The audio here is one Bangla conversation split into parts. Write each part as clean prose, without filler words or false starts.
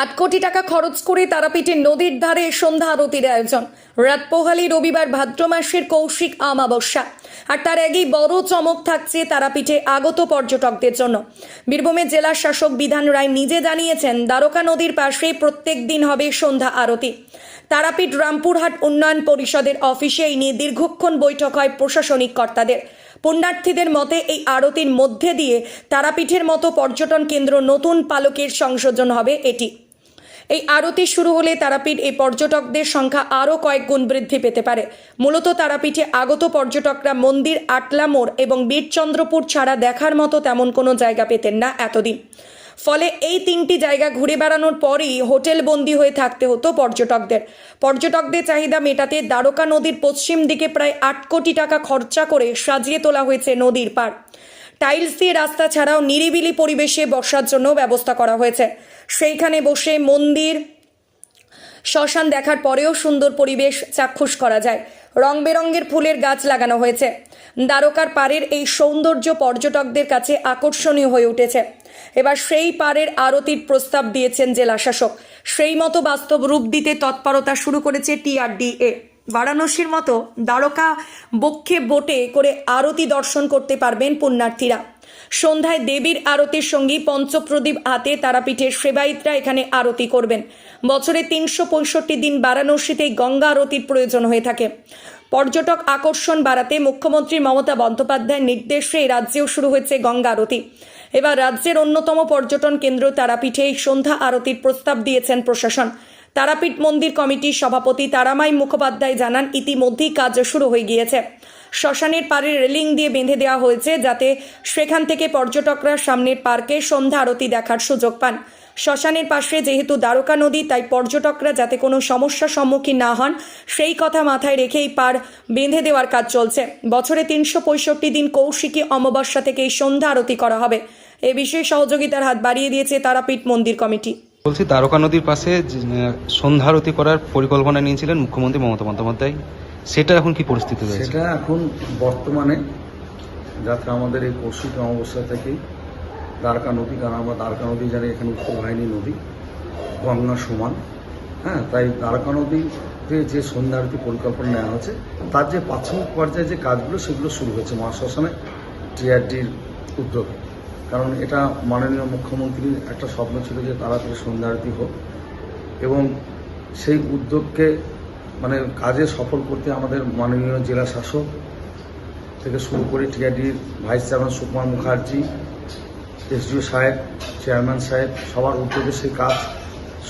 8 কোটি টাকা খরচ করে তারাপীঠের নদীর ধারে সন্ধ্যা আরতির আয়োজন। রাত পোহালি রবিবার ভাদ্র মাসের কৌশিক অমাবস্যা। আর তার আগেই বড় চমক থাকছে তারাপীঠে আগত পর্যটকদের জন্য। বীরভূমের জেলা শাসক বিধান রায় নিজে জানিয়েছেন, দ্বারকা নদীর পাশে প্রত্যেক দিন হবে সন্ধ্যা আরতি। তারাপীঠ রামপুরহাট উন্নয়ন পরিষদের অফিসে এই নিয়ে দীর্ঘক্ষণ বৈঠক হয় প্রশাসনিক কর্তাদের। পুণ্যার্থীদের মতে এই আরতির মধ্যে দিয়ে তারাপীঠের মতো পর্যটন কেন্দ্র নতুন পালকের সংযোজন হবে এটি। এই আরতি শুরু হলে তারাপীঠ এই পর্যটকদের সংখ্যা আরও কয়েক গুণ বৃদ্ধি পেতে পারে। মূলত তারাপীঠে আগত পর্যটকরা মন্দির, আটলা মোড় এবং বীরচন্দ্রপুর ছাড়া দেখার মতো তেমন কোনো জায়গা পেতেন না এতদিন। ফলে এই 3টি জায়গা ঘুরে বেড়ানোর পরই হোটেল বন্দী হয়ে থাকতে হতো পর্যটকদের চাহিদা মেটাতে দ্বারকা নদীর পশ্চিম দিকে প্রায় 8 কোটি টাকা খরচা করে সাজিয়ে তোলা হয়েছে নদীর পাড়। টাইলস দিয়ে রাস্তা ছাড়াও নিরিবিলি পরিবেশে বসার জন্য ব্যবস্থা করা হয়েছে। সেইখানে বসে মন্দির, শ্মশান দেখার পরেও সুন্দর পরিবেশ চাক্ষুষ করা যায়। রং বেরঙের ফুলের গাছ লাগানো হয়েছে। দ্বারকার পাড়ের এই সৌন্দর্য পর্যটকদের কাছে আকর্ষণীয় হয়ে উঠেছে। এবার সেই পাড়ের আরতির প্রস্তাব দিয়েছেন জেলা শাসক। সেই মতো বাস্তব রূপ দিতে তৎপরতা শুরু করেছে TRDA। বারাণসীর মতো দ্বারকা বক্ষে বোটে করে আরতি দর্শন করতে পারবেন পুণ্যার্থীরা। সন্ধ্যায় দেবীর আরতির সঙ্গে পঞ্চপ্রদীপ হাতে তারাপীঠের সেবায়িতরা এখানে আরতি করবেন। বছরে 365 দিন বারাণসীতে গঙ্গা আরতির প্রয়োজন হয়ে থাকে। পর্যটক আকর্ষণ বাড়াতে মুখ্যমন্ত্রী মমতা বন্দ্যোপাধ্যায়ের নির্দেশে রাজ্যেও শুরু হয়েছে গঙ্গা আরতি। এবার রাজ্যের অন্যতম পর্যটন কেন্দ্র তারাপীঠে এই সন্ধ্যা আরতির প্রস্তাব দিয়েছেন প্রশাসন। তারাপীঠ মন্দির কমিটির সভাপতি তারামাই মুখোপাধ্যায় জানান, ইতিমধ্যেই কাজ শুরু হয়ে গিয়েছে। শ্মশানের পাড়ে রেলিং দিয়ে বেঁধে দেওয়া হয়েছে, যাতে সেখান থেকে পর্যটকরা সামনের পার্কে সন্ধ্যা আরতি দেখার সুযোগ পান। শ্মশানের পাশে যেহেতু দ্বারকা নদী, তাই পর্যটকরা যাতে কোনো সমস্যার সম্মুখীন না হন সেই কথা মাথায় রেখেই পাড় বেঁধে দেওয়ার কাজ চলছে। বছরে 365 দিন কৌশিকী অমাবস্যা থেকে এই সন্ধ্যা আরতি করা হবে। এ বিষয়ে সহযোগিতার হাত বাড়িয়ে দিয়েছে তারাপীঠ মন্দির কমিটি। বলছি, দ্বারকা নদীর পাশে সন্ধ্যা আরতি করার পরিকল্পনা নিয়েছিলেন মুখ্যমন্ত্রী মমতা বন্দ্যোপাধ্যায়, সেটা এখন কি পরিস্থিতি রয়েছে? সেটা এখন বর্তমানে যাতে আমাদের এই কৌশিক অমাবস্যা থেকেই দ্বারকা নদী, কারণ আমরা দ্বারকা নদী জানি এখানে উত্তর বাহিনী নদী, গঙ্গা সমান, তাই দ্বারকা নদীতে যে সন্ধ্যা আরতি পরিকল্পনা নেওয়া হয়েছে তার যে প্রাথমিক পর্যায়ে যে কাজগুলো সেগুলো শুরু হয়েছে মহাশ্মশানে TRDর উদ্যোগে। কারণ এটা মাননীয় মুখ্যমন্ত্রীর একটা স্বপ্ন ছিল যে তাড়াতাড়ি সন্ধ্যা আরতি হোক, এবং সেই উদ্যোগকে কাজে সফল করতে আমাদের মাননীয় জেলা শাসক থেকে শুরু করে TRDর vice chairman Sukumar Mukherjee, SDO সাহেব, চেয়ারম্যান সাহেব সবার উদ্যোগে সেই কাজ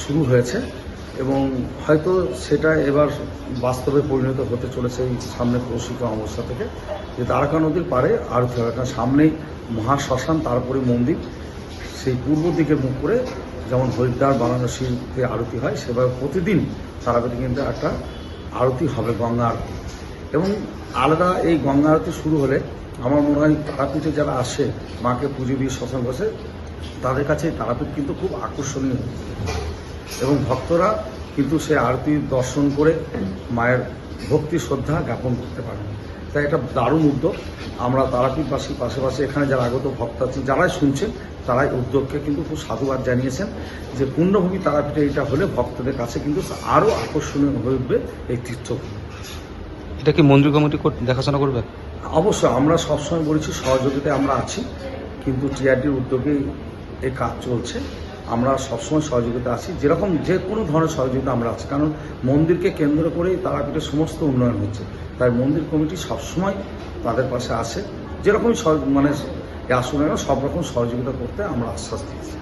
শুরু হয়েছে, এবং হয়তো সেটা এবার বাস্তবে পরিণত হতে চলেছে এই সামনে কৌশিক অমাবস্যা থেকে, যে দ্বারকা নদীর পাড়ে আরতি হবে। কারণ সামনেই মহাশ্মশান, তারপরে মন্দির, সেই পূর্ব দিকে মুখ করে যেমন হরিদ্বার, বারাণসীতে আরতি হয়, সেভাবে প্রতিদিন তারাপীঠে কিন্তু একটা আরতি হবে, গঙ্গা আরতি। এবং আলাদা এই গঙ্গা আরতি শুরু হলে আমার মনে হয় তারাপীঠে যারা আসে মাকে পুজো দিয়ে শ্মশান বসে, তাদের কাছে তারাপীঠ কিন্তু খুব আকর্ষণীয়, এবং ভক্তরা কিন্তু সে আরতি দর্শন করে মায়ের ভক্তি শ্রদ্ধা জ্ঞাপন করতে পারেন। তাই এটা দারুণ উদ্যোগ। আমরা তারাপীঠবাসী পাশাপাশি এখানে যারা আগত ভক্ত আছেন, যারাই শুনছেন, তারাই উদ্যোগকে কিন্তু খুব সাধুবাদ জানিয়েছেন যে পূর্ণভূমি তারাপীঠে এটা হলে ভক্তদের কাছে কিন্তু আরও আকর্ষণীয় হয়ে উঠবে এই তীর্থভূমি। এটা কি মন্দির কমিটি দেখাশোনা করবে? অবশ্যই আমরা সবসময় বলেছি সহযোগিতায় আমরা আছি, কিন্তু TRDর উদ্যোগেই এই কাজ চলছে। আমরা সবসময় সহযোগিতা আছি, যেরকম যে কোনো ধরনের সহযোগিতা আমরা আছি, কারণ মন্দিরকে কেন্দ্র করেই তারাপীঠের সমস্ত উন্নয়ন হচ্ছে। তাই মন্দির কমিটি সবসময় তাদের পাশে আসে, যেরকমই আসুন সব রকম সহযোগিতা করতে আমরা আশ্বাস দিয়েছি।